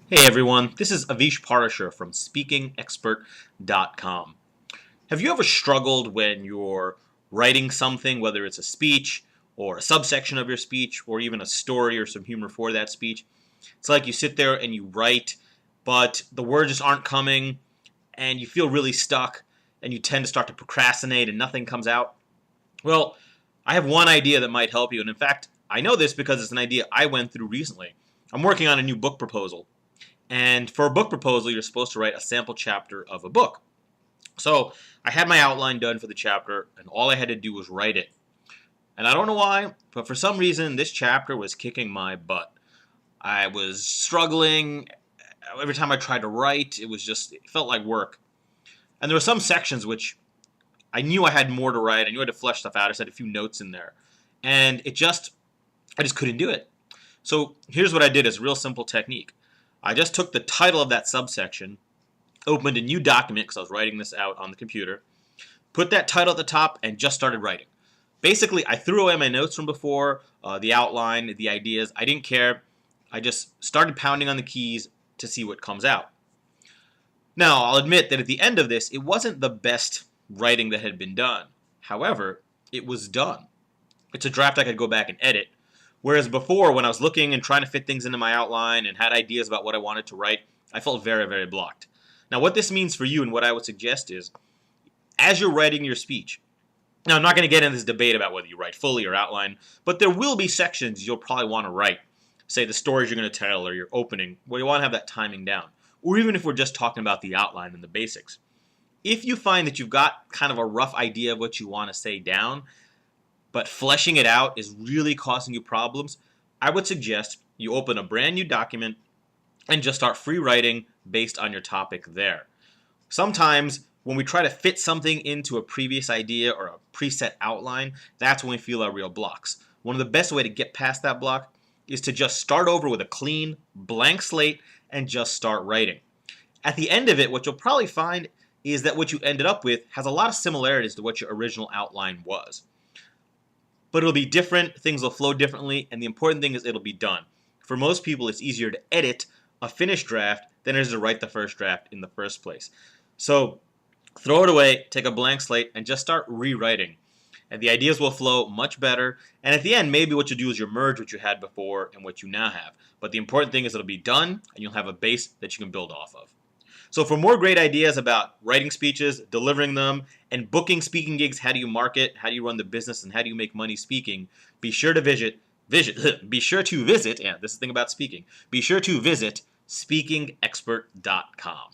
Hey everyone, this is Avish Parashar from SpeakingExpert.com. Have you ever struggled when you're writing something, whether it's a speech or a subsection of your speech or even a story or some humor for that speech? It's like you sit there and you write, but the words just aren't coming and you feel really stuck and you tend to start to procrastinate and nothing comes out. Well, I have one idea that might help you, and in fact, I know this because it's an idea I went through recently. I'm working on a new book proposal. And for a book proposal, you're supposed to write a sample chapter of a book. So I had my outline done for the chapter, and all I had to do was write it. And I don't know why, but for some reason, this chapter was kicking my butt. I was struggling. Every time I tried to write, it felt like work. And there were some sections which I knew I had more to write. I knew I had to flesh stuff out. I had a few notes in there. And I just couldn't do it. So here's what I did as a real simple technique. I just took the title of that subsection, opened a new document because I was writing this out on the computer, put that title at the top, and just started writing. Basically, I threw away my notes from before, the outline, the ideas. I didn't care. I just started pounding on the keys to see what comes out. Now, I'll admit that at the end of this, it wasn't the best writing that had been done. However, it was done. It's a draft I could go back and edit. Whereas before, when I was looking and trying to fit things into my outline and had ideas about what I wanted to write, I felt very, very blocked. Now, what this means for you and what I would suggest is, as you're writing your speech, now I'm not going to get into this debate about whether you write fully or outline, but there will be sections you'll probably want to write. Say the stories you're going to tell or your opening, where you want to have that timing down. Or even if we're just talking about the outline and the basics. If you find that you've got kind of a rough idea of what you want to say down, but fleshing it out is really causing you problems, I would suggest you open a brand new document and just start free writing based on your topic there. Sometimes when we try to fit something into a previous idea or a preset outline, that's when we feel our real blocks. One of the best way to get past that block is to just start over with a clean, blank slate and just start writing. At the end of it, what you'll probably find is that what you ended up with has a lot of similarities to what your original outline was. But it'll be different, things will flow differently, and the important thing is it'll be done. For most people, it's easier to edit a finished draft than it is to write the first draft in the first place. So throw it away, take a blank slate, and just start rewriting. And the ideas will flow much better. And at the end, maybe what you do is you merge what you had before and what you now have. But the important thing is it'll be done, and you'll have a base that you can build off of. So for more great ideas about writing speeches, delivering them, and booking speaking gigs, how do you market, how do you run the business, and how do you make money speaking, be sure to visit, yeah, this is the thing about speaking. Be sure to visit SpeakingExpert.com.